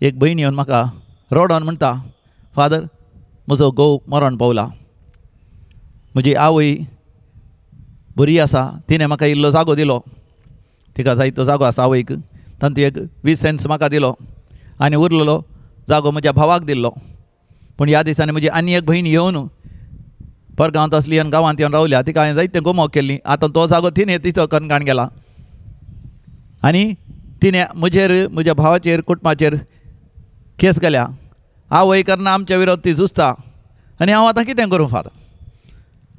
एक भयण येवन म्हाका रडोन म्हणटा, फादर म्हजो घोव मरण पावला, म्हजी आवय बरी आसा, तिणें म्हाका इल्लो जागो दिलो, तिका जायतो जागो आसा आवयक, तातूंत एक 20 सेंट्स म्हाका दिलो आनी उरलेलो जागो म्हज्या भावाक दिल्लो. पूण ह्या दिसांनी म्हजी आनी एक भयण येवन परगांव असली आनी गांवांत येवन रावल्या, तिका हांवें जायते गोमोग केल्ली. आतां तो जागो तिणें तिचो कणगाण गेला आनी तिणें म्हजेर म्हज्या भावाचेर कुटुंबाचेर केस केल्या. आवय करना आमच्या विरोध ती झुजता आनी हांव आतां कितें करूं फादर?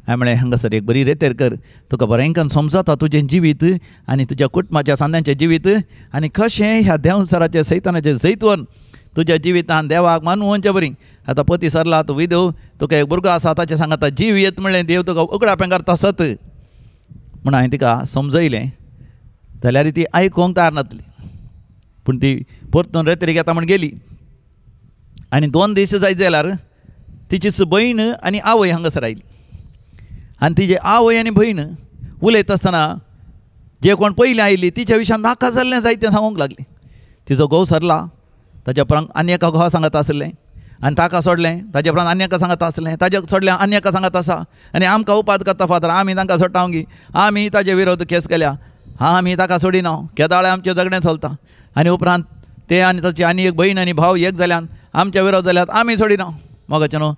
हांवें म्हळें हांगासर एक बरी रेतेर कर, तुका बरेंकन समजता तुजें जिवीत आनी तुज्या कुटुंबाच्या सांद्यांचें जिवीत आनी कशें ह्या देंवसराचें सैतानाचें जैतवन तुज्या जिवितान देवाक मानूंचे बरी. आतां पती सरला, तूं विधव, तुका एक भुरगो आसा, ताचें सांगता जीव येत म्हणलें देव तुका उगडा पेंगारता सत म्हूण हांवें तिका समजयलें. जाल्यार ती आयकोंक तयार नासली, पूण ती परतून रेत्रेक येता म्हूण गेली. आनी 2 दीस जायत जाल्यार तिची भयण आनी आवय हांगासर आयली आनी तिजे आवय आनी भयण उलयता आसतना जे कोण पयलीं आयिल्ली तिच्या विशयान नाका जाल्लें जायतें सांगूंक लागली. तिजो घोव सरला, ताच्या उपरांत आनी एका घोवा सांगता आसलें आनी ताका सोडलें, ताजे उपरांत आनी एका सांगता आसलें, ताजे सोडलें आनी एका सांगता आसा आनी आमकां उपाद करता फादर, आमी तांकां सोडटांगी, आमी ताजे विरोध केस केल्या, आमी ताका सोडिना, केदाळे आमचें झगडें चलता. आनी उपरांत ते आनी ताची आनी एक भयण आनी भाव एक जाल्यान आमच्या विरोध जाल्यात, आमी सोडिना. मोगाचें न्हू,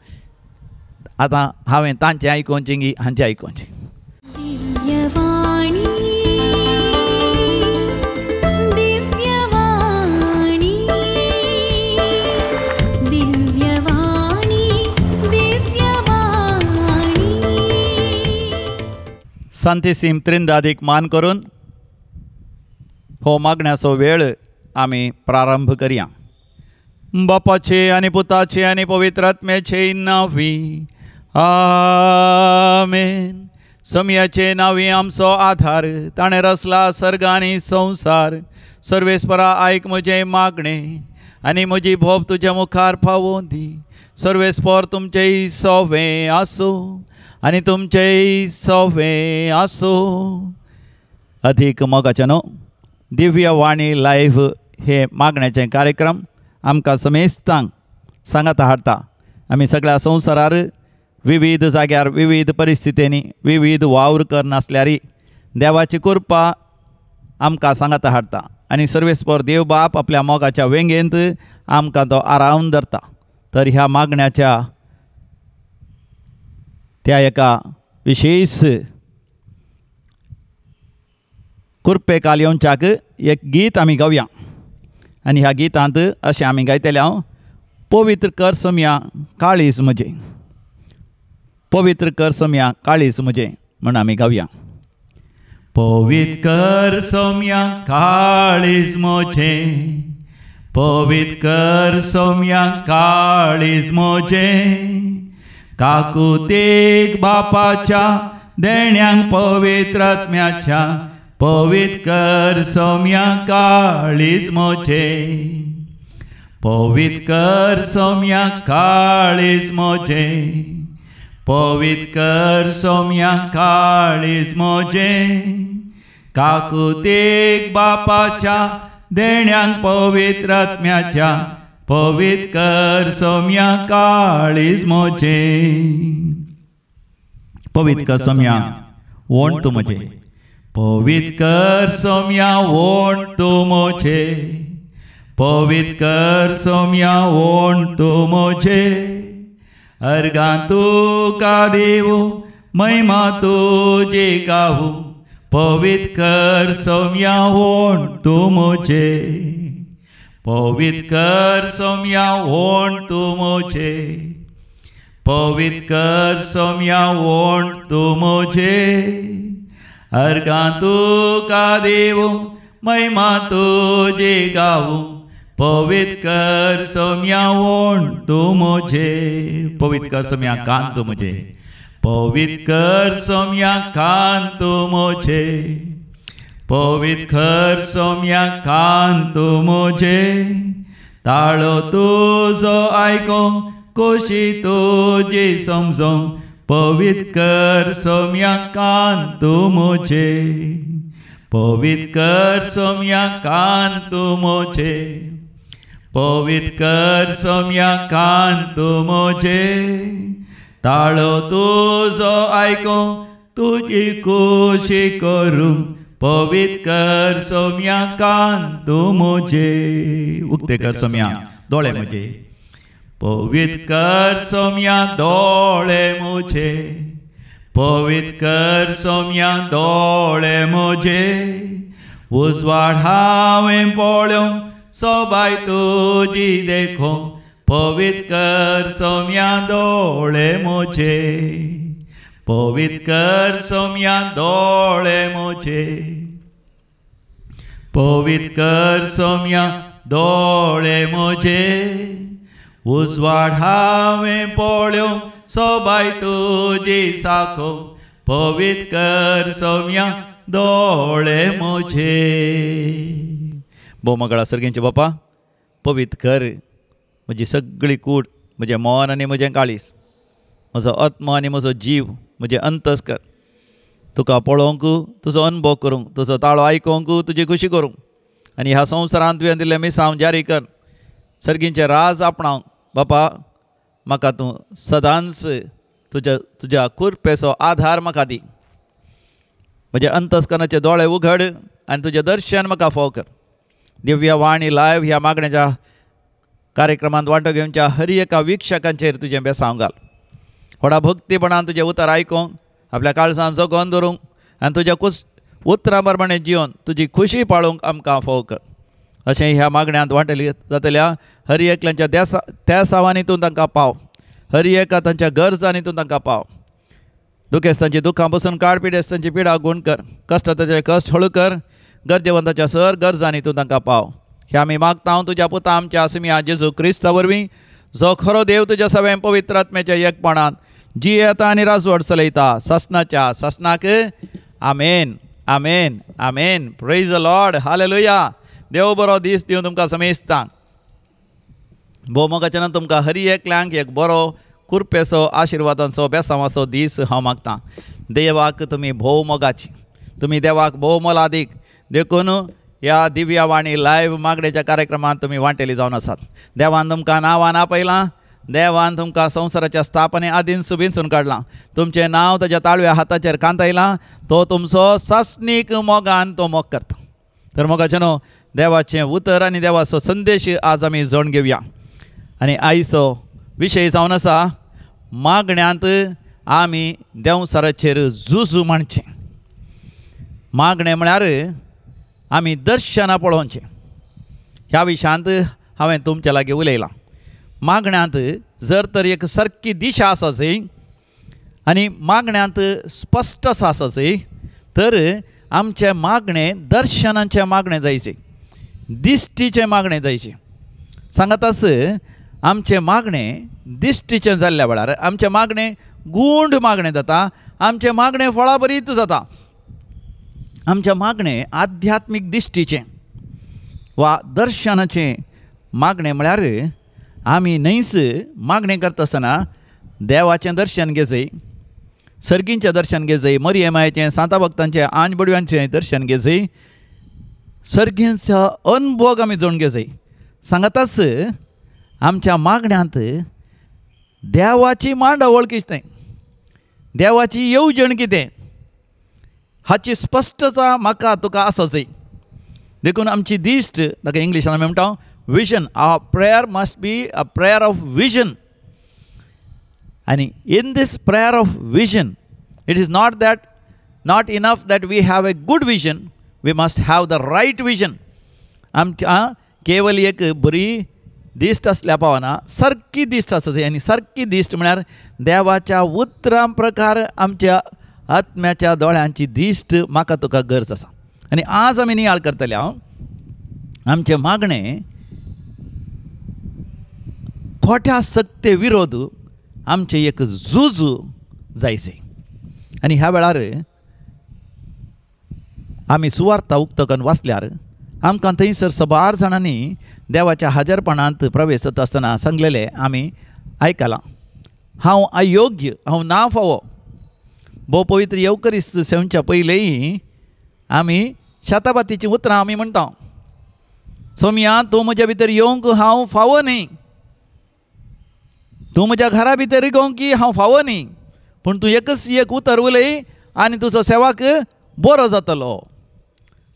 आतां हांवें तांचें आयकोवचें गी हांचें आयकोवचें. सांतीसीम त्रिंदादीक मान करून हो मागण्याचो वेळ आमी प्रारंभ करया. बापाचे आनी पुताचे आनी पवित्र आत्म्याचे नांवी आमेन. समयाचे नांवी आमचो आधार, ताणें रचला सर्ग आनी संवसार. सर्वेस्परा आयक म्हजें मागणें आनी म्हजी भोब तुज्या मुखार पावोवन दी. सर्वेस्पर तुमचेय सोवें आसो आनी तुमचेय सोवें आसो. अधिक मोगाचें न्हू, दिव्य वाणी लायव्ह हे मागण्याचें कार्यक्रम आमकां समेस्तांक सांगाता हाडटा. आमी सगळ्या संवसारार विविध जाग्यार विविध परिस्थितींनी विविध वावर करनासल्यारय देवाची कृपा आमकां सांगाता हाडटा आनी सर्वेस्पर देव बाप आपल्या मोगाच्या वेंगेंत आमकां तो आरावन धरता. तर ह्या मागण्याच्या त्या एका विशेष कृपेकाल येवच्याक एक गीत आमी गावया आनी ह्या गितांत अशें आमी गायतले हांव, पवित्र कर सोम्या काळीज म्हजें, पवित्र कर सोम्या काळीज म्हजें म्हण आमी गावया. पवित्र कर सोम्या काळीज म्हजें, पवित्र कर सोम्या काळीज म्हजें. काकुतेक बापाच्या देण्यांक पवित्र आत्म्याच्या, पवित्र कर सोम्या काळीज म्हजें. पवित्र कर सोम्या काळीज म्हजें, पवित्र कर सोम्या काळीज म्हजें. काकुतेक बापाच्या देण्यांक पवित्र आत्म्याच्या, पवित्र कर सोम्या काळीज म्हजें. पवित्र कर सोम्या वोण तूं म्हजें, पवित्र कर सोम्या वोण तूं म्हजें. पवित्र कर सोम्या वोण तूं म्हजें. अर्गां तुका देवो महिमा तुजी गावू. पवित्र कर सोम्या वोण तूं म्हजें. पवित्र कर सोम्या वोण तूं म्हजें. पवित्र कर सोम्या वोण तूं म्हजें. अर्गां तुका देवो महिमा तुजी गावू. पवित्र कर सोम्या वोण तूं म्हजें. पवित्र कर सोम्या कान तूं म्हजें. पवित्र कर सोम्या कान तूं म्हजें. पवित्र कर सोम्या कान तूं म्हजें. ताळो तुजो आयको कोशी तुजी समजो. पवित्र कर सोम्या कान तूं म्हजें. पवित्र कर सोम्या कान तूं म्हजें. पवित्र कर सोम्या कान तू मोजे ताळो तुझो आयको तुझी खुशी करू पवित्र कर सोम्या कान तू मोजे उक्ते कर सोम्या दोळे मोजे पवित्र कर सोम्या दोळे मोजे पवित्र कर सोम्या दोळे मोजे उजवाड हांवें पळोवं सोबाय तुजी देखो पवित्र कर सोम्या दोळे मोजे पवित्र कर सोम्या दोळे मोजे पवित्र कर सोम्या दोळे मोजे उजवाड हांवें पळोवं सोबाय तुजी साखो पवित्र कर सोम्या दोळे मोजे भोवमंगळा सर्गेंचे बापा पवित्र कर म्हजी सगळी कूड म्हजें मन आनी म्हजें काळीस म्हजो आत्मा आनी म्हजो जीव म्हजें अंतस्कर तुका पळोवंक तुजो अनुभव करूंक तुजो ताळो आयकोंक तुजी खुशी करूंक आनी ह्या संवसारांत तुवें दिल्लें मिसांव जारी कर सर्गींचें राज आपणावंक बापा म्हाका तूं सदांच तुज्या कृपेचो आधार म्हाका दी म्हज्या अंतस्करणाचे दोळे उघड आनी तुजें दर्शन म्हाका फोव कर दिव्य वाणी लायव्ह ह्या मागण्याच्या कार्यक्रमांत वांटो घेवच्या हर एका विक्षकांचेर तुजें बेसांव घाल व्हडा भक्तीपणान तुजें उतर आयकोंक आपल्या काळजांत जगोवन धरूंक आनी तुज्या उतरां प्रमाणें जिवन तुजी खुशी पाळूंक आमकां फोव कर अशें ह्या मागण्यांत वांटली जातल्या हर एकल्याच्या त्या सावांनीतून तांकां पाव हर एका तांच्या गरजांनीतून तांकां पाव दुखेस्तांची दुखां पसून काड पिडेस्तांची पिडा गूण कर कश्टाचे कश्ट हळू कर गरजेवंताच्या सर गरजांनीतून तांकां पाव हे आमी मागता तुज्या पुता आमच्या आसमिया जेजू क्रिस्ता वरवीं जो खरो देव तुज्या सगळें पवित्र आत्म्याच्या एकपणान जी येता आनी राजवट चलयता ससनाच्या ससनाक amen amen amen praise the Lord hallelujah देव बरो दीस दिवन तुमकां समेजता भोवमोगाच्यान तुमकां हर एकल्यांक एक बरो कृपेचो आशिर्वादांचो बेसांवाचो दीस हांव मागतां देवाक तुमी भोवमोगाची तुमी देवाक भोव मोलादीक देखून ह्या दिव्या वाणी लायव्ह मागणेच्या कार्यक्रमांत तुमी वांटेली जावन आसात देवान तुमकां नांवान आपयलां देवान तुमकां संवसाराच्या स्थापने आदीन सुबीनसून काडलां तुमचें नांव ताच्या ताळव्या हाताचेर कांतयलां तो तुमचो सस्नीक मोगान तो मोग करता तर मोगाचें न्हू देवाचें उतर आनी देवाचो संदेश आज आमी जाणून घेवया आनी आयचो विशय जावन आसा मागण्यांत आमी देंवसाराचेर झुजू म्हणचें मागणें म्हळ्यार आमी दर्शनां पळोवचें ह्या विशयांत हांवें तुमचे लागीं उलयलां मागण्यांत जर तर एक सारकी दिशा आसाची आनी मागण्यांत स्पश्ट आसाची तर आमचें मागणें दर्शनाचें मागणें जायचें दिश्टीचें मागणें जायचें सांगातास आमचें मागणें दिश्टीचें जाल्ल्या वेळार आमचें मागणें गूंड मागणें जाता आमचें मागणें फळां बरीत जाता आमचें मागणें आध्यात्मीक दिश्टीचें वा दर्शनाचें मागणें म्हळ्यार आमी न्हयच मागणें करता आसतना देवाचें दर्शन घेजय सर्गींचें दर्शन घेजय मरियमायेचें सांता भक्तांचें आंज बडव्यांचें दर्शन घेजय सर्गींचो अनुभव आमी जाणून घेजय सांगातास आमच्या मागण्यांत देवाची मांडावळ कितें देवाची येवजण कितें हाची स्पश्टता म्हाका तुका आसचय देखून आमची दिश्ट ताका इंग्लिशान आमी म्हणटा vision our prayer must be a prayer of vision आनी in this prayer of vision it is not enough that we have a good vision we must have the right vision आमच्या केवल एक बरी दिश्ट आसल्या पावना सारकी दिश्ट आसची आनी सारकी दिश्ट म्हळ्यार देवाच्या उतरां प्रकार आमच्या आत्म्याच्या दोळ्यांची दिश्ट म्हाका तुका गरज आसा आनी आज आमी नियाळ करतले आमचें मागणें खोट्या सक्ते विरोध आमचें एक झूज जायचें आनी ह्या वेळार आमी सुवार्ता उक्तकन वाचल्यार आमकां थंयसर सबार जाणांनी देवाच्या हाजरपणांत प्रवेश जाता आसतना सांगलेलें आमी आयकलां हांव अयोग्य हांव ना फावो भोव पवित्र येवकरिस्त सेवच्या पयलेंय आमी शताबातीचीं उतरां आमी म्हणटा सोम्या तूं म्हज्या भितर येवंक हांव फावो न्ही, तूं म्हज्या घरा भितर येवंक की हांव फावो न्ही, पूण तूं एकच एक उतर उलय आनी तुजो सेवाक बरो जातलो.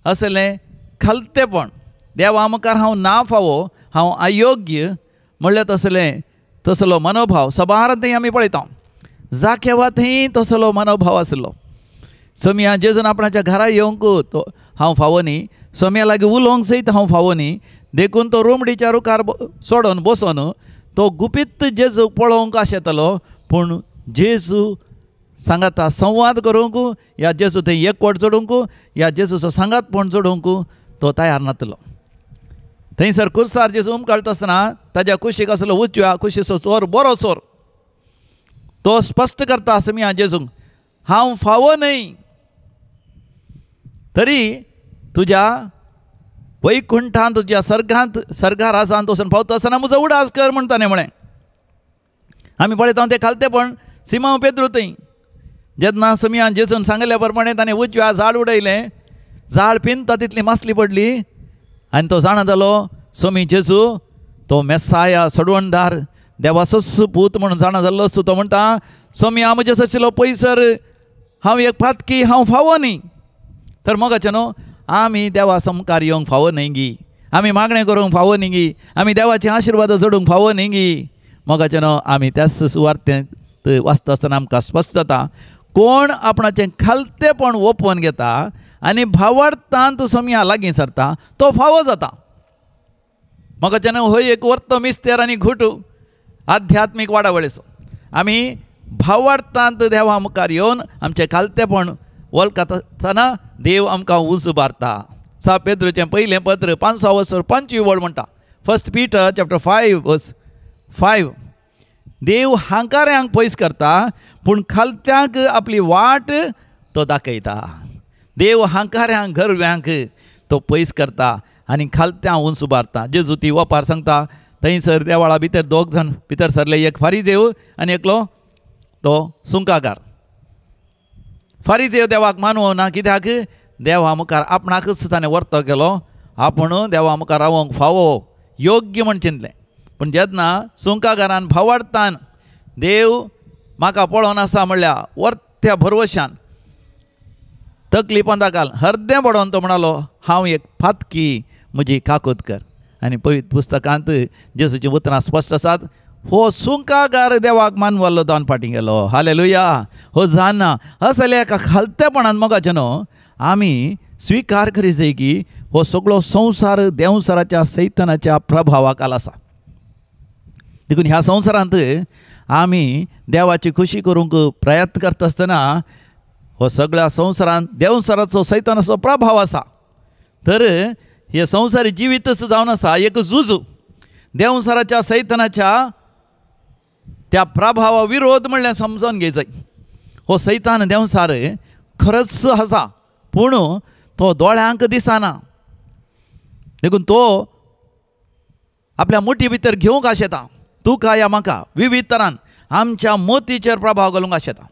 असलें खालतेपण, देवा मुखार हांव ना फावो, हांव अयोग्य म्हणल्यार तसलो मनोभाव सभारांतय आमी पळयता. जाकेवातय तसलो मनोभाव आसलो. सोम्या जेजून आपणाच्या घरा येवंक तो हांव फावो न्ही, सोम्या लागीं उलोवंक सयत हांव फावो न्ही, देखून तो रुमडीच्या रुखार सोडून बसोन तो गुपीत जेजू पळोवंक आशेतालो. पूण जेजू सांगाता संवाद करूंक, या जेजू थंय एकवट जोडूंक, या जेजूचो सांगातपण जोडूंक तो तयार नासलो. थंयसर कुर्सार जेजू उमकळटा आसतना ताज्या कुशीक आसलो उजव्या कुशीचो चोर बरो चोर. तो स्पश्ट करता सोम्या जेजूक, हांव फावो न्ही, तरी तुज्या वैकुंठांत तुज्या सर्गार आसांत वचून पावता आसतना म्हजो उडास कर म्हणटाले म्हळें. आमी पळयता तें खालतेपण सिमोन पेद्रू थंय. जेन्ना सोम्या जेजून सांगल्या प्रमाणे ताणें उजव्या झाड उडयलें, झाड पिंता तितली मासली पडली आनी तो जाणा जालो सोमी जेजू तो मेस्साया सडवणदार देवाचो पूत म्हणून जाणा जाल्लो असो. तो म्हणटा सोम्या म्हजे सशिलो पयसर हांव एक पातकी हांव फावो न्ही, तर मोगाचें न्हू आमी देवा मुखार येवंक फावो न्ही गी, आमी मागणें करूंक फावो न्ही गी, आमी देवाचे आशिर्वाद जोडूंक फावो न्ही गी. मोगाचें न्हू आमी त्याच सुवार्थेंत वाचता आसतना आमकां स्पश्ट जाता कोण आपणाचें खालतेपण ओपोवन घेता आनी भावार्थांत सोम्या लागीं सरता तो फावो जाता. मोगाचें न्हू हो एक वर्त मिस्तेर आनी घुट आध्यात्मीक वाडावळीचो. आमी भावार्थांत देवा मुखार येवन आमचें खालतेपण वळखता आसतना देव आमकां उंच उबारता. 6 पेद्रूचें पयलें पत्र 5:25 वळ म्हणटा. 1 Peter chapter 5:5 देव हांकाऱ्यांक पयस करता पूण खालत्यांक आपली वाट तो दाखयता. देव हांकाऱ्यांक गरव्यांक तो पयस करता आनी खालत्यां उंच उबारता. जेजू ती वपार सांगता. थंयसर देवाळा भितर 2 जाण भितर सरले, एक फारिजेव आनी एकलो तो सुंकाकार. फारिजेव देवाक मानवो ना, कित्याक देवा मुखार आपणाकच ताणें वर्त केलो, आपूण देवा मुखार रावंक फावो योग्य म्हण चिंतलें. पूण जेन्ना सुंकाकारान भावार्थान देव म्हाका पळोवन आसा म्हणल्यार वर्त्या भरवशान तकली पंदाकाल हर्दें पडोवन तो म्हणलो हांव एक फातकी म्हजी काकूत कर. आनी पवित्र पुस्तकांत जेजूची उतरां स्पश्ट आसात. हो सुंकाकार देवाक मानवालो दोन फाटी गेलो. हालेलुया. हो जाणा असले एका खालतेपणान मोगाचें न्हू आमी स्विकार करी जाय की हो सगळो संवसार देंवसाराच्या सैतानाच्या प्रभावाखाल आसा. देखून ह्या संवसारांत आमी देवाची खुशी करूंक प्रयत्न करता आसतना हो सगळ्या संवसारांत देंवसाराचो सैतानाचो प्रभाव आसा. तर हे संवसारी जिवीतच जावन आसा एक झूज देंवसाराच्या सैतानाच्या त्या प्रभावा विरोध म्हणल्यार समजून घेवचें. हो सैतान देंवसार खरंच आसा पूण तो दोळ्यांक दिसना. देखून तो आपल्या मुठी भितर घेवंक आशेता तुका या म्हाका विविध तरान आमच्या मोतीचेर प्रभाव घालूंक आशेता.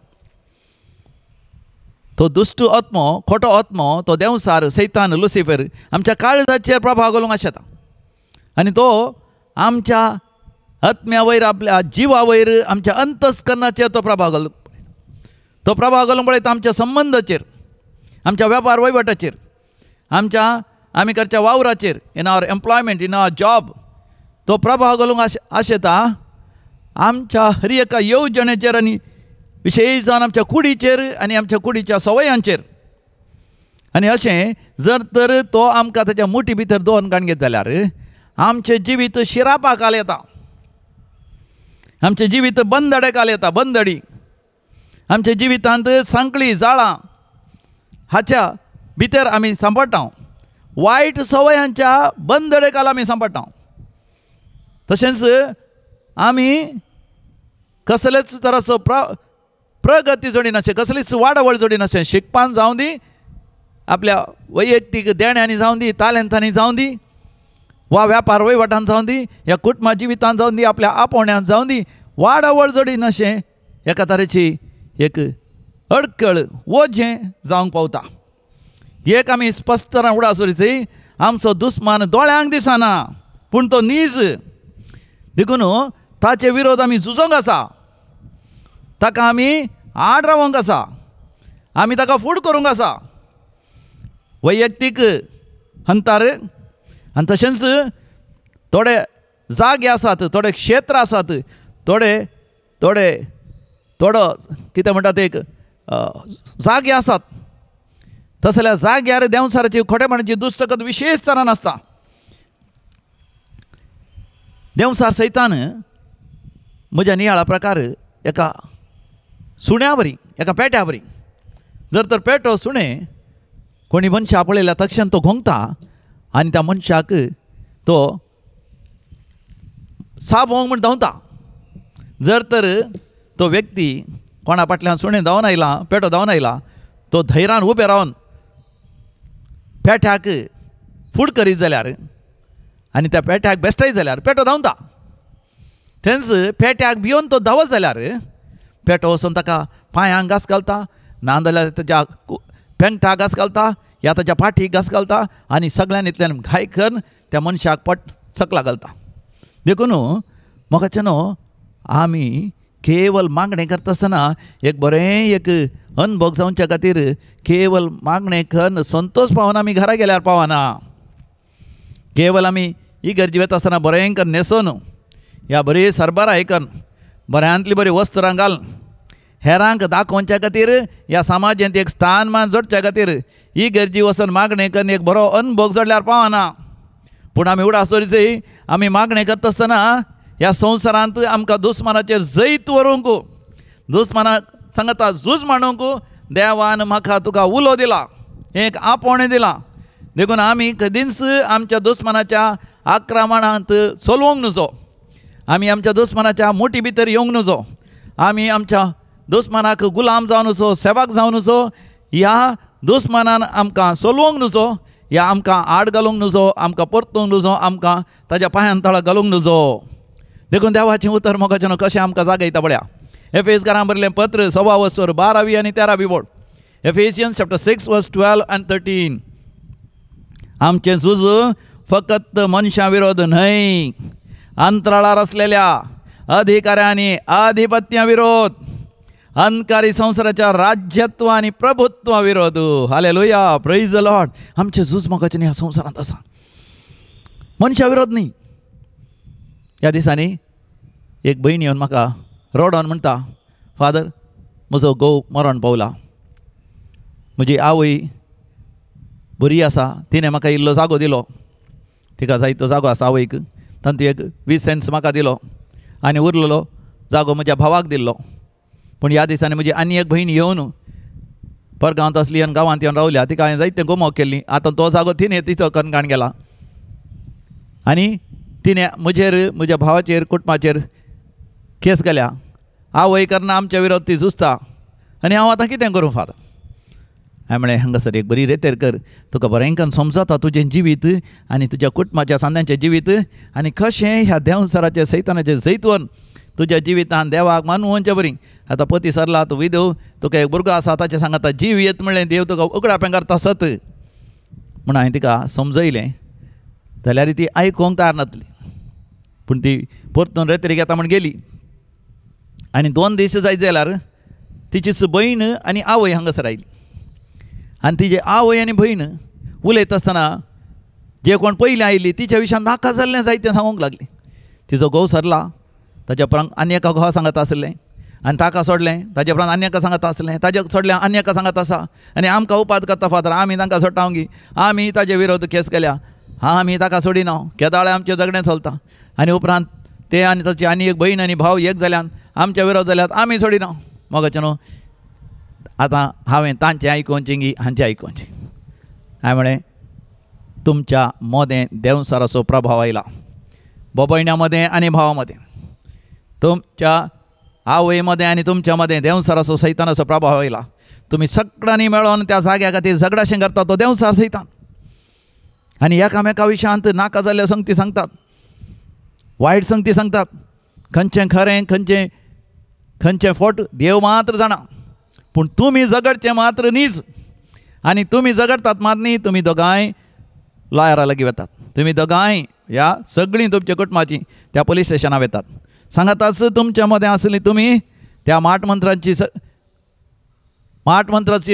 तो दुश्ट आत्मो खोटो आत्मो तो देंवसार सैतान लुसिफर आमच्या काळजाचेर प्रभाव घालूंक आशेता. आनी तो आमच्या आत्म्या वयर आपल्या जिवा वयर आमच्या अंतस्करणाचेर तो प्रभाव घालूंक तो प्रभाव घालूंक पळयता. आमच्या संबंदाचेर, आमच्या वेपार वैवाटाचेर, आमच्या आमी करच्या वावराचेर, in our employment, in our job तो प्रभाव घालूंक आशेता. आमच्या हर एका येवजणेचेर आनी विशेश जावन आमच्या कुडीचेर आनी आमच्या कुडीच्या सवयांचेर. आनी अशें जर तर तो आमकां ताच्या मुठी भितर दोन काण घेत जाल्यार आमचें जिवीत शिरापाकाल येता. आमचें जिवीत बंदडेकाल येता. बंदडी आमच्या जिवितांत सांकळी जाळां हाच्या भितर आमी सांपडटा. वायट सवयांच्या बंदडेकाल आमी सांपडटा. तशेंच आमी कसलेच तराचो प्रगती जोडिनाशें, कसलीच वाडवळ जोडिनाशें, शिकपान जावं दी, आपल्या वैयक्तीक देण्यांनी जावं दी, तालंतांनी जावं दी, वा वेपार वैवाटान जावं दी, ह्या कुटुंबा जिवितान जावं दी, आपल्या आपोवण्यांत जावं दी, वाडवळ जोडिनाशें एका तरेची एक अडकळ वजें जावंक पावता. एक आमी स्पश्ट तरान उडास उडयची. आमचो दुस्मान दोळ्यांक दिसना पूण तो नीज देखून ताचे विरोध आमी झुजोंक आसा, ताका आमी आड रावंक आसा, आमी ताका फूड करूंक आसा वैयक्तीक अंतर. आनी तशेंच थोडे जागे आसात, थोडे क्षेत्र आसात, थोडो कितें म्हणटा ते एक जागे आसात. तस जाल्यार जाग्यार देंवसाराची खोटेपणाची दुस्तकत विशेश तरान आसता. देंवसार सैतान म्हज्या नियाळा प्रकार एका सुण्या बरी, एका पेट्या बरी. जर तर पेटो सुणें कोणी मनशा पळयल्या तक्षण तो घोंगता आनी त्या मनशाक तो साबोंक म्हण धांवता. जर तर तो व्यक्ती कोणा फाटल्यान सुणें धांवन आयला, पेटो धांवन आयला, तो धैर्यान उबे रावन पेट्याक फूड करीत जाल्यार आनी त्या पेट्याक बेश्टायत जाल्यार पेटो धांवता. थंयच पेट्याक भिवन तो धांवत जाल्यार पेटो वचून ताका पांयांक घास घालता, नाजाल्यार ताच्या पेंगटाक घास घालता, या ताच्या फाटीक घास घालता आनी सगळ्यान इतल्यान घाय करून त्या मनशाक पट सकला घालता. देखून म्हाका न्हू आमी केवल मागणें करता आसतना एक बरें एक अनुभव जावच्या खातीर केवल मागणें करून संतोश पावन आमी घरा गेल्यार पावना. केवल आमी इगर्जी वता आसतना बरें करून न्हेसोन, ह्या बरी सरबराय करून, बऱ्यांतली बरी वस्त्रां घालून हेरांक दाखोवच्या खातीर, ह्या समाजांत एक स्थानमान जोडच्या खातीर इगर्जी वचून मागणें करून एक बरो अनुभव जोडल्यार पावना. पूण आमी उडासोरीचें आमी मागणें करता आसतना ह्या संवसारांत आमकां दुस्मानाचेर जैत व्हरूंक, दुस्मानाक सांगता झूज मांडूंक देवान म्हाका तुका उलो दिला, एक आपोवणें दिलां. देखून आमी कधीच आमच्या दुस्मानाच्या आक्रमणांत चलवंक नजो, आमी आमच्या दुस्मानाच्या मुठी भितर येवंक नजो, आमी आमच्या दुस्मानाक गुलाम जावन नजो, सेवाक जावन नजो, ह्या दुस्मानान आमकां चलवंक नजो, ह्या आमकां आड घालूंक नजो, आमकां परतूंक नजो, आमकां ताज्या पांयान तळाक घालूंक नजो. देखून देवाचें उतर मोगाचें कशें आमकां जागयता पळया. एफेसकारां बरयलें पत्र 6 12 आनी 13 बोड. एफेसियन्स चॅप्टर 6 वर्स 12 and 13. आमचें झूज फकत मनशां विरोध न्हय, अंतराळार असलेल्या अधिकाऱ्यांनी आधिपत्या विरोध, अंधकारी संवसाराच्या राज्यत्व आनी प्रभुत्वा विरोध. Hallelujah, praise the Lord. आमचें झूज मोगाचें ह्या संवसारांत आसा, मनशा विरोध न्ही. ह्या दिसांनी एक भयण येवन म्हाका रोडावन म्हणटा, फादर म्हजो घोव मरण पावला, म्हजी आवय बरी आसा, तिणें म्हाका इल्लो जागो दिलो, तिका जायतो जागो आसा आवयक, तातूंत एक 20 सेंट्स म्हाका दिलो आनी उरलेलो जागो म्हज्या भावाक दिल्लो. पूण ह्या दिसांनी म्हजी आनी एक भयण येवन परगांवांत असली आनी गांवांत येवन रावल्या, तिका हांवें जायतें गोमोग केल्ली. आतां तो जागो तिणें तिचो कणगाण गेला आनी तिणें म्हजेर, म्हज्या भावाचेर, कुटुंबाचेर केस घाल्या. आवय करना आमच्या विरोध ती झुजता आनी हांव आतां कितें करूं फादर? हांवें म्हळें हांगासर एक बरी रेतेर कर, तुका बरें करून समजता तुजें जिवीत आनी तुज्या कुटुंबाच्या सांद्यांचें जिवीत आनी कशें ह्या देंवसाराचें सैतानाचें जैतवन तुज्या जिवितान देवाक मानूंचे बरी. आतां पती सरला, तूं विधव, तुका एक भुरगो आसा, ताचें सांगता जीव येत म्हणलें देव तुका उगडापें करता सत म्हूण हांवें तिका समजयलें. जाल्यार ती आयकूंक तयार नासली, पूण ती परतून रेत्रेक येता म्हूण गेली. आनी 2 दीस जायत जाल्यार तिचीच भयण आनी आवय हांगासर आयली आनी तिजे आवय आनी भयण उलयता आसतना जे कोण पयलीं आयिल्ली तिच्या विशयान नाका जाल्लें जायतें सांगूंक लागली. तिजो घोव सरला, ताच्या उपरांत आनी एका घोवा सांगत आसलें आनी ताका सोडलें, ताच्या उपरांत आनी एका सांगत आसलें, ताच्या सोडलें आनी एका सांगत आसा आनी आमकां उपाद करता फादर, आमी तांकां सोडटावंगी, आमी ताजे विरोध केस केल्या, आमी ताका सोडिना, केदाळे आमचें झगडें चलता. आनी उपरांत ते आनी ताची आनी एक भयण आनी भाव एक जाल्यान आमच्या विरोध जाल्यात, आमी सोडिना. मोगाचें न्हू, आतां हांवें तांचें आयकोवचें गी हांचें आयकोवचें. हांवें म्हळें तुमच्या मदें देंवसाराचो प्रभाव आयला, भयण्या मदें आनी भावा मदें, तुमच्या आवय मदें आनी तुमच्या मदें देंवसाराचो सैतानाचो प्रभाव आयला. तुमी सगळ्यांनी मेळोन त्या जाग्या खातीर झगडाशें करता, तो देंवसार सैतान. आनी एकामेका विशयांत नाका जाल्ल्यो संगती सांगतात, वायट संगती सांगतात. खंयचें खरें खंयचें फोट देव मात्र जाणा, पूण तुमी झगडचें मात्र न्हीच. आनी तुमी झगडटात मात न्ही, तुमी दोगांय लॉयरा लागीं वतात. तुमी दोगांय ह्या सगळीं तुमच्या कुटुंबाची त्या पुलीस स्टेशनार येतात. सांगाताच तुमच्या मदें आसली तुमी त्या माटमंत्रांची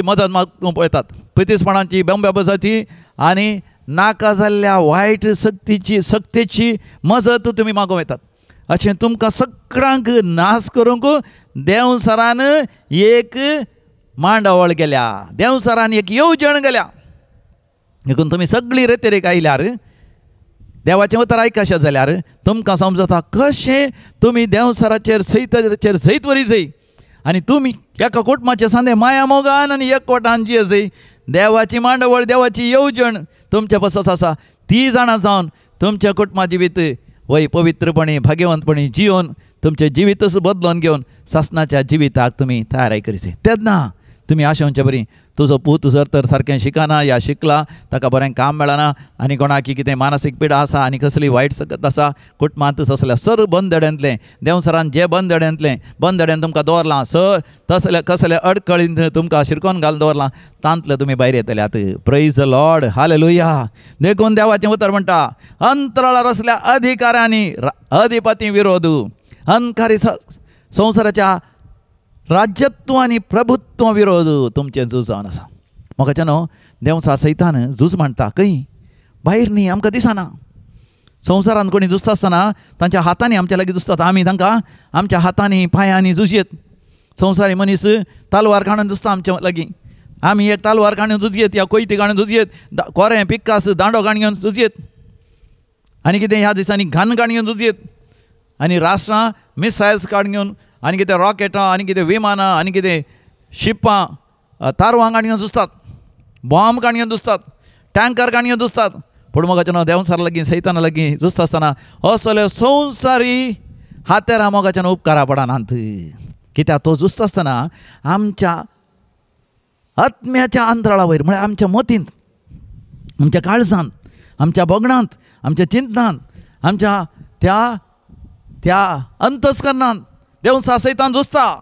मदत मागूंक पळयतात, पितीसपणाची, बेंबेबसाची आनी नाका जाल्ल्या वायट सक्तीची मजत तुमी मागूंक येतात. अशें तुमकां सगळ्यांक नाश करूंक देंवसरान एक मांडावळ गेल्या, देंवसरान एक येवजण गेल्या. देखून तुमी सगळीं रेतेरेक आयल्यार देवाचें उतर आयकशें जाल्यार तुमकां समजता कशें तुमी देंवसराचेर सयत वरिजय आनी तुमी एका कुटुंबाचे सांदे माया मोगान आनी एकवटान जियेजय. देवाची मांडावळ, देवाची येवजण तुमच्या बसस आसा. ती जाणां जावन तुमच्या कुटुंबा जिवीत वय पवित्रपणी, भाग्यवंतपणी जिवन तुमचें जिवीतच बदलोवन घेवन सासणाच्या जिविताक तुमी तयारी करीसे. तेन्ना तुमी आशेवचे बरी तुजो पूत जर तर सारकें शिकना या शिकला, ताका बरें काम मेळना आनी कोणाकी कितें मानसीक पिडा आसा आनी कसली वायट सकत आसा कुटुंबांत असल्या सर बंदड्यांतलें देंवसरान जे बंदड्यान तुमकां दवरलां तसले कसले अडकळींत तुमकां शिरकोन घालून दवरलां तांतले तुमी भायर येतल्यात. Praise the Lord, hallelujah. देखून देवाचें उतर म्हणटा अंतराळार असल्या अधिकाऱ्यांनी अधिपती विरोध, अंधकारी संवसाराच्या राज्यत्व आनी प्रभुत्व विरोध तुमचें झूज जावन आसा. म्हाका न्हू देंवसा सैतान झूज म्हणटा खंय भायर न्ही, आमकां दिसना. संवसारान कोणी झुजता आसतना तांच्या हातांनी आमच्या लागीं झुजतात, आमी तांकां आमच्या हातांनी पांयांनी झुजयेत. संवसारी मनीस तालवार काडून झुजता आमच्या लागीं, आमी एक तालवार काडून झुजयेत, या कोयती काडून झुजयेत, कोरें पिक्कास दांडो काडून झुजयेत आनी कितें ह्या दिसांनी घान काडून झुजयेत आनी राष्ट्रां मिसायल्स काडून आनी कितें रॉकेटां आनी कितें विमानां आनी कितें शिपां तारवां काडून झुजतात, बॉम्ब काडून झुजतात, टँकर काडून झुजतात. पूण मोगाचें न्हू देंवसारा लागीं सैताना लागीं झुजता आसतना असले संवसारी हातेरां मोगाचें न्हू उपकारा पडनात. कित्याक तो झुजता आसतना आमच्या आत्म्याच्या अंतराळा वयर म्हळ्यार आमच्या मतींत, आमच्या काळजांत, आमच्या बोगणांत, आमच्या चिंतनांत, आमच्या त्या अंतस्करणांत देंवसा सैतान झुजता.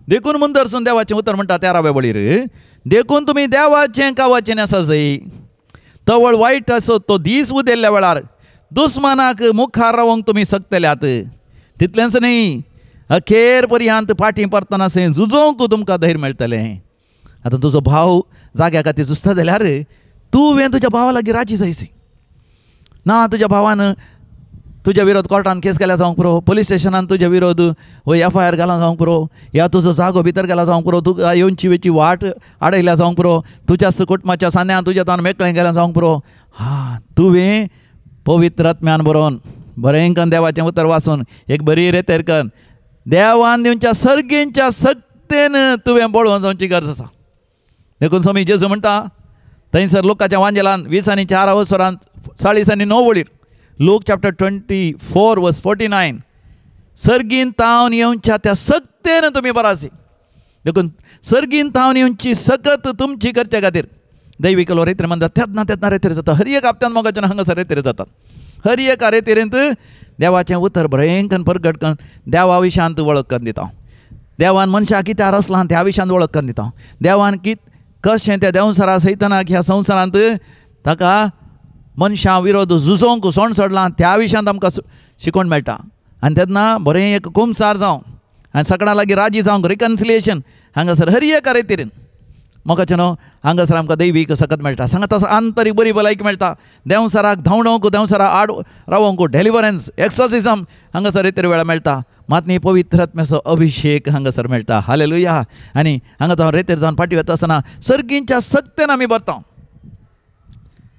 देखून मुंदरसून देवाचें उतर म्हणटा 13व्या बळीर देखून तुमी देवाचें कावाचें आसा जय तवळ वायट असो तो दीस उदेल्ल्या वेळार दुस्मानाक मुखार रावंक तुमी सकतल्यात. तितलेंच न्ही अखेर पर्यंत फाटीं परतना थंय झुजोवंक तुमकां धैर्य मेळटलें. आतां तुजो भाव जाग्या खातीर झुजता जाल्यार तुवें तुज्या भावा लागीं राजी जायसी ना. तुज्या भावान तुज्या विरोध कोर्टान केस केल्या जावंक पुरो, पुलीस स्टेशनान तुज्या विरोध FIR घाला जावंक पुरो, या तुजो जागो भितर गेला जावंक पुरो, तुका येवची वेची वाट आडयल्या जावंक पुरो, तुज्या कुटुंबाच्या सांद्यान तुज्या तान मेकळें गेल्या जावंक पुरो. तुवें पवित्र आत्म्यान बरोवन बरें करून देवाचें उतर वाचून एक बरी रेतेर करून देवान दिवच्या सर्गींच्या सक्तेन तुवें बळोवन जावची गरज आसा. देखून स्वामी जेजू म्हणटा थंयसर लोकाच्या वांजेलान 20:4 वळीर लूक चॅप्टर 24:49 सर्गीन तावन येवच्या त्या सक्तेन तुमी बरासी. देखून सर्गीन तावन येवची सकत तुमची करचे खातीर दैवीक रेतेर म्हणटा तेन्ना रेतेर जाता. हर एक हप्त्यान मोगाच्यान हांगासर रेतेर जातात. हर एक रेतेरेंत देवाचें उतर बरें करून प्रगट करून देवा विशयांत वळख करून दिता. देवान मनशाक कित्याक रचलां त्या विशयांत वळख करून दिता. देवान कशें त्या देंवसरा सैतानाक ह्या संवसारांत ताका मनशां विरोध झुजोवंक सोण सोडलां त्या विशयांत आमकां शिकोवण मेळटा. आनी तेन्ना बरें एक कुमसार जावं आनी सगळ्यां लागीं राजी जावंक रिकन्सिलिएशन हांगासर हर एका रेतेरेन मोगाचें न्हू हांगासर आमकां दैवीक सकत मेळटा. सांगात आसा आंतरीक बरी भलायकी मेळटा. देंवसराक धांवडोवंक, देंवसरा आड रावंक डेलिव्हरन्स, एक्सॉर्सिझम हांगासर रेतेर वेळा मेळटा. मात न्ही पवित्र आत्म्याचो अभिशेक हांगासर मेळटा. हालेलुया. आनी हांगा जावन रेतेर जावन फाटीं वता आसतना सर्गींच्या सक्तेन आमी भरता.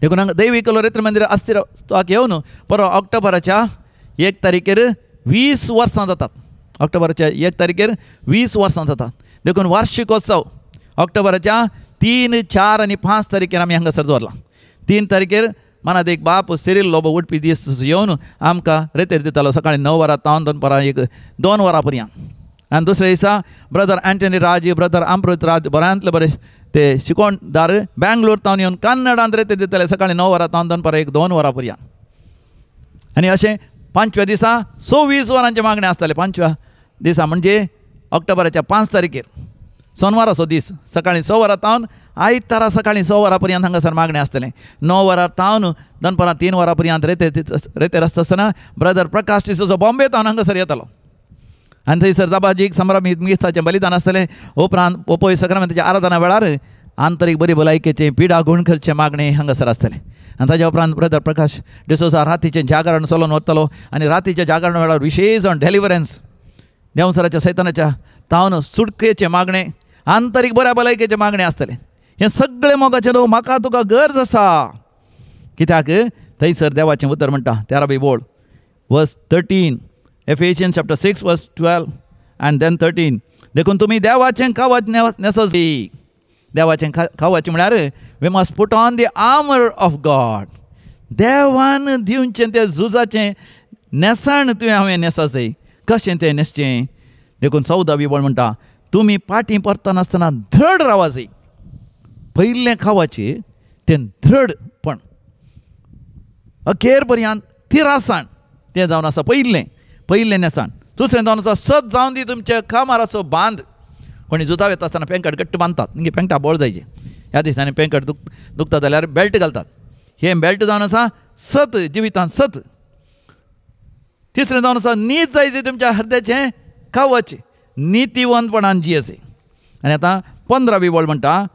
देखून हांगा दैवीक रेतेर मंदिर अस्तित्वाक येवन परवा ऑक्टोबराच्या 1 तारखेर 20 वर्सां जातात. ऑक्टोबराच्या 1 तारखेर 20 वर्सां जातात. देखून वार्षिकोत्सव ऑक्टोबराच्या 3, 4 आनी 5 तारखेर आमी हांगासर दवरला. 3 तारखेर मनात एक बाप सिरील लोबो उठपी दीस येवन आमकां रेतेर दितालो सकाळीं 9 वरां तावन दोन परां 2 वरां पर्यंत. आनी दुसऱ्या दिसा ब्रदर एंटनी राज, ब्रदर अमृत राज बऱ्यांतले बरें ते शिकोणदार बेंगलोर तावन येवन कन्नडांत रेतेर दिताले सकाळीं 9 वरां तावन दोन परां 2 वरां पर्यंत. आनी अशें 5व्या दिसा 26 वरांचे मागणें आसतालें. 5व्या दिसा म्हणजे ऑक्टोबराच्या 5 तारखेर सोनवाराचो दीस सकाळीं 6 वरां तावन आयतारा सकाळीं 6 वरां पर्यंत हांगासर मागणें आसतलें. 9 वरां तावन दनपारां 3 वरां पर्यंत रेतेर आसता आसतना ब्रदर प्रकाश डिसोजा बॉम्बे तावन हांगासर येतालो आनी थंयसर जाबाजीक संभ्रमीत मिसाचें बलिदान आसतलें. उपरांत ओपोय सक्रामेंताच्या आराधना वेळार आंतरीक बरी भलायकेचें पिडा गुणकरचें मागणें हांगासर आसतलें. आनी ताच्या उपरांत ब्रदर प्रकाश डिसोजा रातीचें जागरण चलोवन वतलो आनी रातीच्या जागरण वेळार विशेश जावन डेलिव्हरन्स देंवसराच्या सैतानाच्या तावन सुटकेचें मागणें आंतरीक बऱ्या भलायकेचें मागणें आसतलें. हें सगळें मोगाचें न्हू, म्हाका तुका गरज आसा. कित्याक थंयसर देवाचें उतर म्हणटा 13वी बोळ वर्स 13 Ephesians chapter 6 verse 12 and then 13. देखून तुमी देवाचें कावच नेसची. देवाचें कावच म्हळ्यार we must put on the armour of God. देवान दिवचें तें झुजाचें नेसाण तुवें हांवें नेसाचें. कशें तें न्हेसचें? देखून 14वी बोळ म्हणटा तुमी पाटी परतना आसतना धड रावाचें. पयलें खावाचें तें धडपण अखेर पर्यंत तिरासाण तें जावन आसा पयलें नेसाण. दुसरें जावन आसा सत जावन दी तुमच्या कामाराचो बांद. कोणी जुतां वेता आसतना पेंकट घट्ट बांदतात म्हणजे पेंकटा बोळ जायचे. ह्या दिसांनी पेंकट दुखता जाल्यार बेल्ट घालतात. हें बेल्ट जावन आसा सत, जिवितांत सत. तिसरें जावन आसा नीत जायचें तुमच्या हृदयाचें कावच, नितीवंतपणान जियेचें. आनी आतां 15वी बोळ म्हणटा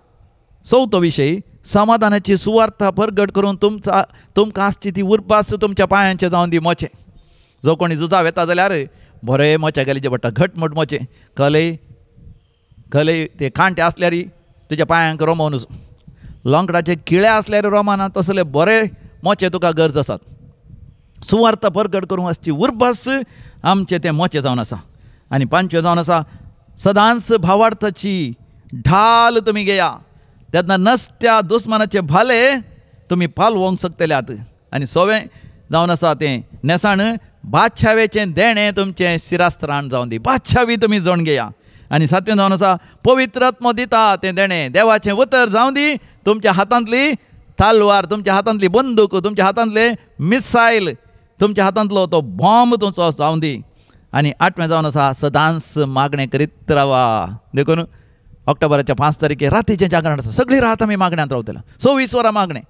4थो विशय समाधानाची सुवार्ता परगट करून तुमकां आसची ती उरपास तुमच्या पांयांचें जावन दी मोचें. जो कोणी झुजा वेता जाल्यार बरें मोचे घालीचें पडटा, घटमूट मोचें. कलय ते कांटे आसल्यार तुज्या पांयांक रोमोवन वचूं. लोंकडाचे किळे आसल्यार रोमाना तसले बरें मोचे तुका गरज आसात. सुवार्ता परगट करूंक आसची उरपास आमचें तें मोचें जावन आसा. आनी 5वें जावन आसा सदांच भावार्थाची ढाल तुमी घेया. तेन्ना नसत्या दुस्मानाचे भाले तुमी पालवोंक शकतल्यात. आनी 6वें जावन आसा तें नेसाण बादशावेचें देणें तुमचें शिरास्त्राण जावन दी. बादशावी तुमी जण घेया. आनी 7वें जावन आसा पवित्र आत्मो दिता तें देणें देवाचें उतर जावन दी. तुमच्या हातांतली तालवार, तुमच्या हातांतली बंदूक, तुमच्या हातांतले मिसायल, तुमच्या हातांतलो तो बॉम्ब तुमचो जावन दी. आनी 8वें जावन आसा सदांच मागणें करीत रावा. देखून ऑक्टोबराच्या 5 तारखेर रातीचें जागरण आसा. सगळीं रात आमी मागण्यांत रावतले. 24 वरां मागणें.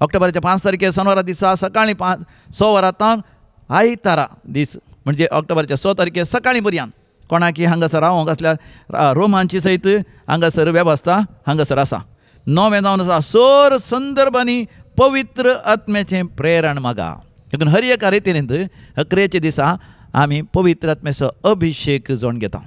ऑक्टोबराच्या 5 तारखेर सोनवारा दिसा सकाळीं 6 वरां तावन आयतारा दीस म्हणजे ऑक्टोबराच्या 6 तारखेर सकाळीं पर्यंत कोणाकी हांगासर रावंक आसल्यार रोमांची सयत हांगासर वेवस्था हांगासर आसा. 9वें जावन आसा सोर संदर्भांनी पवित्र आत्म्याचें प्रेरण मागा. देखून हर एका रितींत अकरेच्या दिसा आमी पवित्र आत्म्याचो अभिशेक जावन घेता.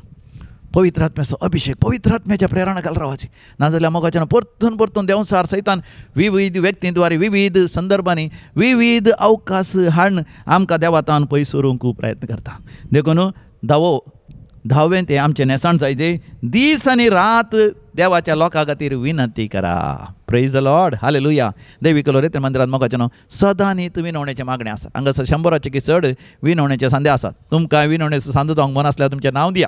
पवित्र आत्म्याचो अभिशेक, पवित्र आत्म्याच्या प्रेरणा घाल रावची. नाजाल्यार मोगाच्यान परतून देंवसार सैतान विविध व्यक्तींद्वारे विविध संदर्भांनी विविध अवकाश हाडून आमकां देवातान पयस व्हरूंक प्रयत्न करता. देखून 10वें तें आमचें नेसाण जायचें. दीस आनी रात देवाच्या लोकां खातीर विनंती करा. Praise the Lord, hallelujah. देवी कलोरेते मंदिरांत मोगाच्यान सदां न्ही विनवणेचें मागणें आसा. हांगासर 100 चड विनवणेचे सांदे आसात. तुमकां विनवणेचो सांदो जावंक मन आसल्यार तुमचें नांव दिया.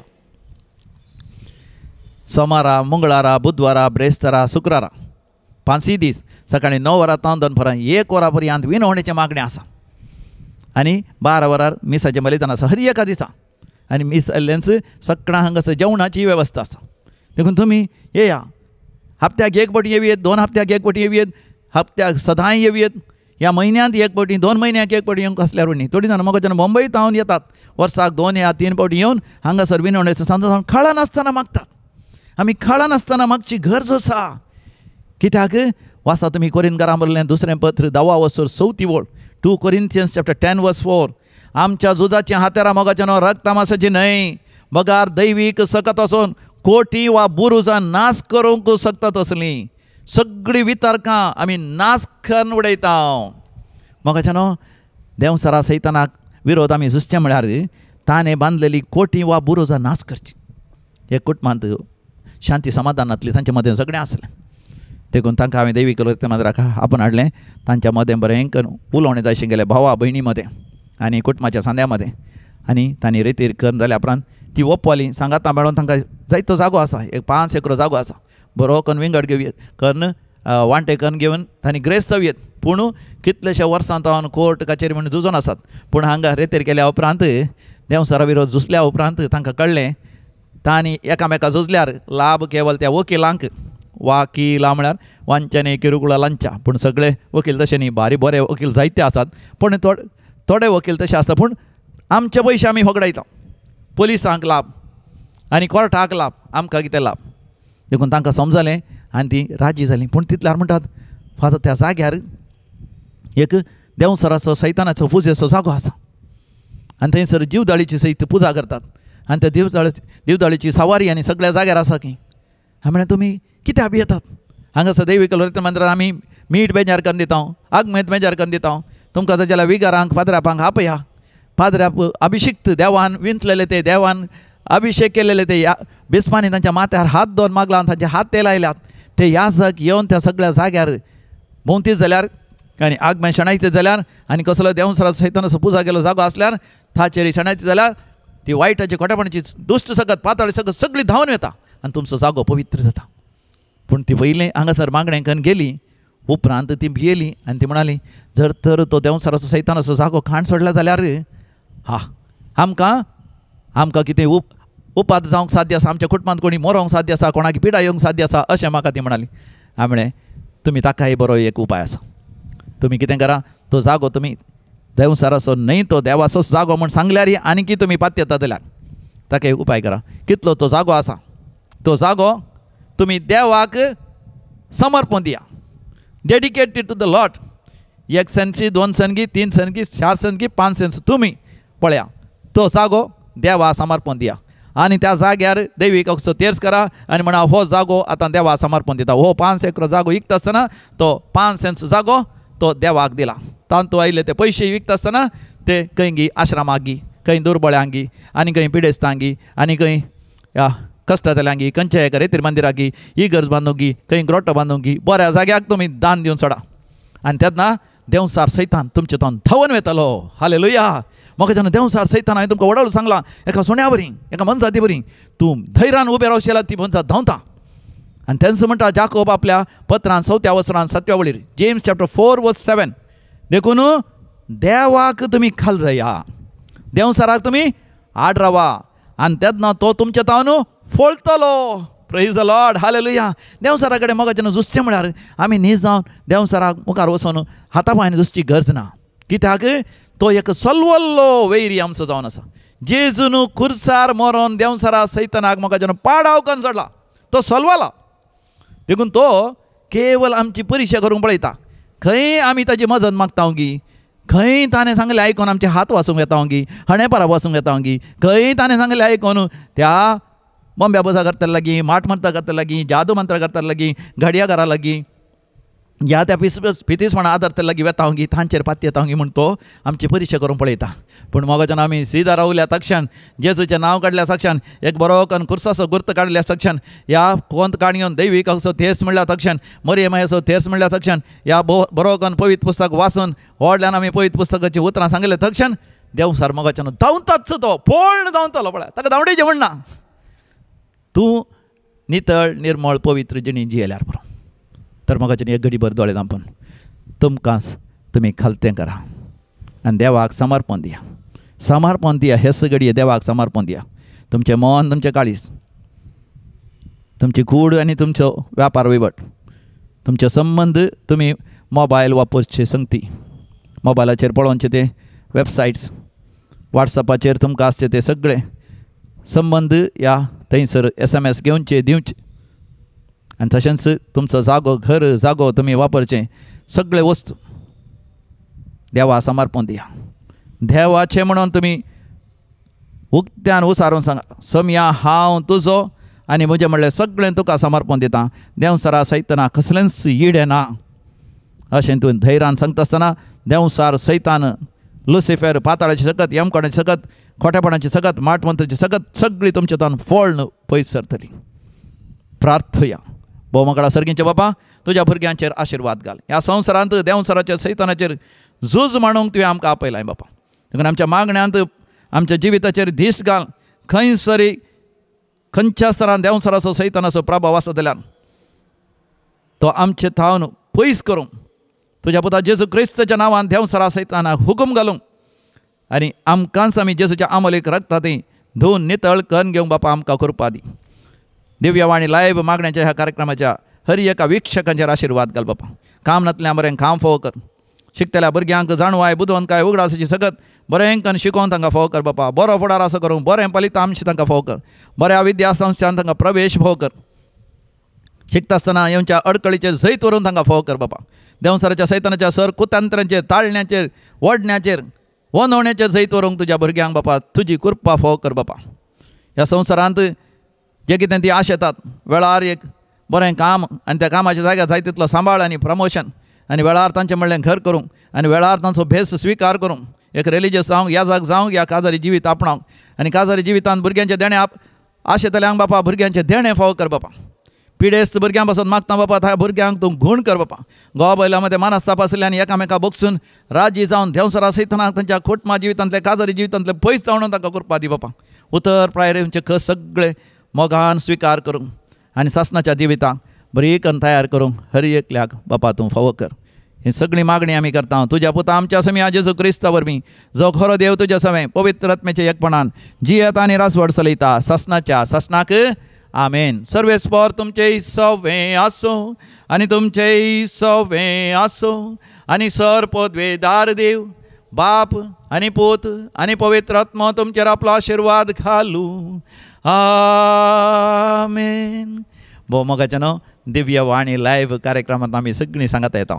सोमारा, मंगळारा, बुधवारा, ब्रेस्तारा, शुक्रारा 5 दीस सकाळीं 9 वरां तावन दनपारां 1 वरां पर्यंत विनवणेचें मागणें आसा. आनी 12 वरार मिसाचें बलिदान आसा हर एका दिसा. आनी मिस जाल्ल्यांच सकाळां हांगासर जेवणाची वेवस्था आसा. देखून तुमी येया. हप्त्याक 1 फावटी येवयेत, 2 हप्त्याक 1 फावटी येवयेत, हप्त्याक सदांय येवयेत. ह्या म्हयन्यांत 1 फावटी, 2 म्हयन्याक 1 फावटी येवंक आसल्यार उणी. थोडीं जाणां मोगाच्यान मुंबय तावन येतात. वर्साक 2 या 3 फावटी येवन हांगासर विनवणेचो सांजो जावन खाळा नासतना मागतात. आमी खाळा नासतना मागची गरज आसा. कित्याक वाचा तुमी कोरिंथकारां बरयल्लें 2 पत्र 10 वर्सर 4 बोळ 2 Corinthians chapter 10 verse 4. आमच्या झुजाची हात्यारां मोगाच्यान रक्त तामासाची न्हय, बगार दैवीक सकत आसून कोटी वा बुरुजां नाश करूंक शकतात असलीं सगळीं वितर्कां आमी नाश करून उडयता. मोगाच्यान देंवसरा सैतानाक विरोध आमी झुजचें म्हळ्यार ताणें बांदलेली कोटी वा बुरुजां नाश करची. हे कुटुंबांत शांती समाधानांतली तांच्या मदें सगळें आसलें. देखून तांकां हांवें दैवीक कलोरेते मंदिराक आपण हाडलें. तांच्या मदें बरें उलोवणें जायशें गेलें भावा भयणी मदें आनी कुटुंबाच्या सांद्या मदें. आनी तांणी रितीर करून जाल्या उपरांत ती ओपवाली. सांगातां मेळोन तांकां जायतो जागो आसा, 5 एकर जागो आसा. बरो करून विंगड घेवयेत, कर्ण वांटे करून घेवन तांणी ग्रेस्त जावयेत. पूण कितलेशे वर्सां तावन कोर्ट कचेरी म्हणून झुजून आसात. पूण हांगा रेतेर केल्या उपरांत देंवसरा विरोध झुजल्या उपरांत तांकां कळ्ळें तांणी एकामेका झुजल्यार लाभ केवळ त्या वकिलांक. वाकिला म्हळ्यार वांचने किरकोळ लांचा, पूण सगळे वकील तशे न्ही. भारी बरे वकील जायते आसात, पूण थोडे वकील तशे आसता. पूण आमचे पयशे आमी होगडायता. पुलिसांक लाभ आनी कोर्टाक लाभ, आमकां कितें लाभ. देखून तांकां समजलें आनी ती राजी जालीं. पूण तितल्यार म्हणटात फादर त्या जाग्यार एक देंवसराचो सैतानाचो पुजेचो जागो आसा आनी थंयसर जीवदाळीची सैत पुजा करतात आनी त्या जीवदाळीची सवारी आनी सगळ्या जाग्यार आसा की. हांवें म्हळें तुमी कित्याक भियेतात? हांगासर दैवी कलवरित्र मंदिरांत आमी मीठ बेजार करून दिता, आगमेद बेजार करून दिता. तुमकां जाय जाल्यार विगारांक पाद्रापांक आपया. पाद्राप अभिशिक्त देवान विंचलेले ते, देवान अभिषेक केलेले ते बिस्मानी तांच्या माथ्यार हात दोन मागला, तांचे हात ते लायल्यात. ते याजक येवन त्या सगळ्या जाग्यार भोंवतीच जाल्यार आनी आगमे शेणायचे जाल्यार आनी कसलो देंवसराचो सैतानाचो पुजा केलो जागो आसल्यार ताचेर शेणायचे जाल्यार ती वायटाची खोटेपणाची दुश्ट सगत पाताळी सगत सगळी धांवन येता आनी तुमचो जागो पवित्र जाता. पूण ती पयलीं हांगासर मागणें करून गेली. उपरांत ती भियेली आनी ती म्हणाली जर तर तो देंवसराचो सैतानाचो जागो खाण सोडला जाल्यार आमकां कितें उपाद जावंक साध्य आसा, आमच्या कुटुंबांत कोणी मरोंक साध्य आसा, कोणाक पिडा येवंक साध्य आसा अशें म्हाका ती म्हणाली. हांवें म्हळें तुमी ताकाय बरो एक उपाय आसा. तुमी कितें करा, तो जागो तुमी देंवसराचो न्हय तो देवाचोच जागो म्हूण सांगल्यार आनीकी तुमी पात येता जाल्यार ताका एक उपाय करा. कितलो तो जागो आसा तो जागो तुमी देवाक समर्पण दिया. Dedicated to the Lord. 1 सेंसी 2 सेंगी 3 सेंगी 4 सेंगी 5 सेंस तुमी पळया तो जागो देवा समर्पण दिया आनी त्या जाग्यार दैवीक असो तेर्स करा आनी म्हणा हो जागो आतां देवा समर्पण दिता. हो 5 एकर जागो विकता आसतना तो 5 सेंस जागो तो देवाक दिला. तांतू आयले ते पयशे विकता आसतना ते खंय गी आश्रमाक गी, खंय दुर्बळ्यांक गी आनी खंय पिडेस्तांक गी आनी खंय कश्टतल्यांक गी, खंयच्या एका रेतीर मंदिराक गी, इगर्ज बांदूंक गी, खंय ग्रोटो बांदूंक गी, बऱ्या जाग्याक तुमी दान दिवन सोडा. आनी तेन्ना देंवसार सैतान तुमचे तोंड धांवन वेतलो. हालेलुया. म्हाका जेन्ना देंवसार सैतान हांवें तुमकां वडाळून सांगलां एका सुण्या बरी एका मनशाची बरी तूं धैर्यान उबे रावशीला ती मनशां धांवता. आनी तेंच म्हणटा जाकोब आपल्या पत्रान 4थ्या वसरान 7व्या वळीर जेम्स चॅप्टर 4:7 देखून देवाक तुमी खाल जाया, देंवसाराक तुमी आड रावा आनी तेन्ना तो तुमचे तावन फोळतलो. Praise the Lord. हालेलुया. देंवसारा कडेन मोगा जेन्ना झुजचें म्हळ्यार आमी न्ही जावन देंवसाराक मुखार वचून हाता पांयान झुजची गरज ना. कित्याक तो एक सलवल्लो वैरी आमचो जावन आसा. जेजून खुर्सार मरोन देंवसारा सैतानाक मोगा जेन्ना पाडाव करून सोडला तो सलवला. देखून तो केवळ आमची परिक्षा करूंक पळयता. खंय आमी ताची मजत मागता गी, खंय ताणें सांगलें आयकोन आमचे हात वासूंक येता गी, हणेपरा वासूंक येता गी, खंय ताणें सांगलें आयकोन त्या बॉम्ब्या बोजा करता लागीं, माट मंत्र करता लागीं, जादू मंत्र करता लागीं, घडया घरा लागीं ह्या त्या पितीसपणा आदारता लागीं वेता गी, तांचेर पाती येता गी म्हूण तो आमची परिक्षा करूंक पळयता. पूण मोगाच्यान आमी सिदा रावल्या तक्षण जेजूचें नांव काडल्या तक्षण एक बरो करून कुर्साचो गुर्त काडल्या तक्षण ह्या कोंत काणयोन दैवीक असो तेर्स म्हणल्या तक्षण मरियमायेचो तेर्स म्हणल्या तक्षण ह्या बरो करून पवित्र पुस्तक वाचून व्हडल्यान आमी पवित्र पुस्तकाची उतरां सांगले तक्षण देंवसार मोगाच्यान धांवताच तो पूर्ण धांवतलो. पळय ताका धांवडेचें म्हणना. तूं नितळ निर्मळ पवित्र जिणी जियेल्यार पुरो. तर मोगाच्यान एक घडीभर दोळे धांपून तुमकांच तुमी खालतें करा आनी देवाक समर्पण दिया. समर्पण दिया. हेच घडये देवाक समर्पण दिया. तुमचें मन, तुमचें काळीज, तुमची कूड आनी तुमचो व्यापार वैवट, तुमचे संबंद तुमी मोबायल वापरचे संगती, मोबायलाचेर पळोवनचे ते वेबसायट्स, वॉट्सॅपाचेर तुमकां आसचे ते सगळे संबंद या थंयसर SMS घेवचे दिवचे आनी तशेंच तुमचो जागो, घर जागो तुमी वापरचें सगळे वस्तू देवा समर्पण दिया. देवाचें म्हणून तुमी उक्त्यान उसारून सांगा सोम्या हांव तुजो आनी म्हजें म्हणलें सगळें तुका समर्पण दिता. देंवसारा सैताना कसलेंच यीड येना अशें तुवें धैर्यान सांगता आसतना देंवसार सैतान लुसिफर पाताळाची सकत, यमकोणाची सकत, खोटेपणाची सकत, माटमंत्राची सकत सगळी तुमच्या तान फोळण पयस सरतली. प्रार्थया. भोवमाकडा सर्गींचे बापा तुज्या भुरग्यांचेर आशिर्वाद घाल. ह्या संवसारांत देंवसाराचेर सैतानाचेर झूज मांडूंक तुवें आमकां आपयलाय बापा. देखून आमच्या मागण्यांत आमच्या जिविताचेर धीश घाल. खंयसरी खंयच्या स्तरान देंवसाराचो सैतानाचो प्रभाव आसा जाल्यार तो आमचे थावन पयस करूंक तुज्या पुता जेजू क्रिस्ताच्या नांवान देंवसारा सैतानाक हुकूम घालूंक आनी आमकांच आमी जेजूच्या आमोलीक रगता ती धुवन नितळ कन्न घेवंक बापा आमकां कृपा दी. दिव्यवाणी लायव्ह मागण्याच्या ह्या कार्यक्रमाच्या हर एका वीक्षकांचेर आशिर्वाद घाल बापा. कामनांतल्यान बरें काम फोव कर. शिकतल्या भुरग्यांक जाणवाय बुदवंत उगडासाची सगत बरें कन्न शिकोवन तांकां फोव कर बापा. बरो फुडार असो करूं, बरें फलितांश तांकां फोव कर. बऱ्या विद्या संस्थान तांकां प्रवेश फोव कर. शिकता आसतना येवच्या अडकळीचेर जैत व्हरून तांकां फोव कर बापा. देंवसराच्या सैतानाच्या सर कुतंत्रांचेर ताळण्याचेर ओडण्याचेर वनवण्याचेर जैत व्हरूंक तुज्या भुरग्यांक बापा तुजी कृपा फोव कर बापा. ह्या संवसारांत जें कितें ती आश येतात वेळार एक बरें काम आनी त्या कामाच्या जाग्यार जाय तितलो सांबाळ आनी प्रमोशन आनी वेळार तांचें म्हणलें घर करूंक आनी वेळार तांचो भेस स्विकार करूंक एक रिलिजियस जावंक ह्या जाग जावंक ह्या काजारी जिवीत आपणावंक आनी काजारी जिवितांत भुरग्यांचे देणे आशेतल्यांक बापा भुरग्यांचे देणे फाव कर बापा. पिडेस्त भुरग्यां पासून मागता बापा त्या भुरग्यांक तूं घूण कर बापा. घोवा बैला मदें मानस्ताप आसल्यान एकामेका बोगसून राजी जावन देंवसरा सैतानाक तांच्या खोटमा जिवितांतले काजारी जिवितांतले पयस जावन तांकां करपा दी बापा. उतर प्रायरेचे कस सगळे मोगान स्विकार करूंक आनी सासणाच्या जिवितांक बरी कन्न तयार करूंक हर एकल्याक बापा तूं फावो कर. ही सगळी मागणी आमी करता तुज्या पुता आमच्या समी जेजू क्रिस्ता वरवीं जो खरो देव तुज्या समें पवित्र आत्म्याच्या एकपणान जियेत आनी रासवड चलयता ससनाक आमेन. सर्वेस्पर तुमचेय सवें आसो आनी तुमचेय सवें आसो आनी सर पदवेदार देव बाप आनी पूत आनी पवित्र आत्मा तुमचेर आपलो आशिर्वाद घालूं. आमेन. भोव मोगाच्यानो दिव्यवाणी लायव्ह कार्यक्रमांत आमी सगळीं सांगता येता.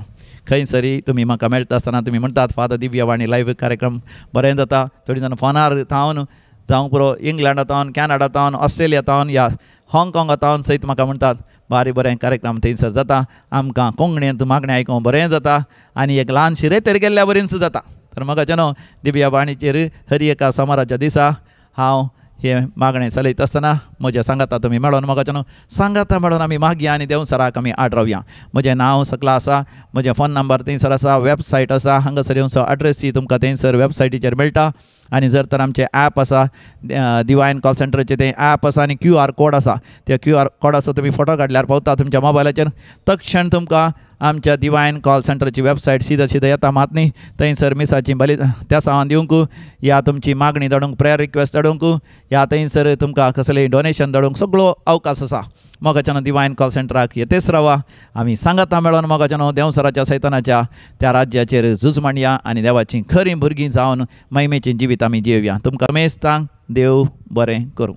खंयसरी तुमी म्हाका मेळटा आसतना तुमी म्हणटात फादर दिव्यवाणी लायव्ह कार्यक्रम बरें जाता. थोडीं जाणां फोनार थावन जावं पुरो इंग्लंडांतावन कॅनडांतावन ऑस्ट्रेलियांतावन या हाँगकाँगांतावन सयत म्हाका म्हणटात बारीक बरें कार्यक्रम थंयसर जाता. आमकां कोंकणींत मागणें आयकूंक बरें जाता आनी एक ल्हानशी रेतेर गेल्ल्या बरेंच जाता. तर मोगाच्यानो दिव्यवाणीचेर हर एका सोमाराच्या दिसा हांव हे मागणें चलयता आसतना म्हज्या सांगाता तुमी मेळोन मोगाच्यानो सांगाता मेळोन आमी मागया आनी देंवसराक आमी आड रावया. म्हजें नांव सकला आसा, म्हजें फोन नंबर थंयसर आसा, वेबसायट आसा. हांगासर येवचो एड्रेसी तुमकां थंयसर वेबसायटीचेर मेळटा. आनी जर तर आमचें ॲप आसा डिवायन कॉल सेंटराचें तें ॲप आसा आनी QR कोड आसा. त्या QR कोडाचो तुमी फोटो काडल्यार पावता तुमच्या मोबायलाचेर. तक्षण तुमकां आमच्या डिवायन कॉल सेंटराची वेबसायट सीधा येता मात न्ही. थंयसर मिसाची त्या सावन दिवंक या तुमची मागणी धाडूंक प्रेयर रिक्वेस्ट धाडूंक या थंयसर तुमकां कसलेंय डोनेशन धाडूंक सगळो अवकाश आसा. मोगाच्यानो डिवायन कॉल सेंटराक येतेच रावा. आमी सांगाता मेळोन मोगाच्यानो देंवसराच्या सैतानाच्या त्या राज्याचेर झूज मांडया आनी देवाची खरीं भुरगीं जावन महिमेचें जिवीत आमी जियोया. तुमकां मेस्तांक देव बरें करूं.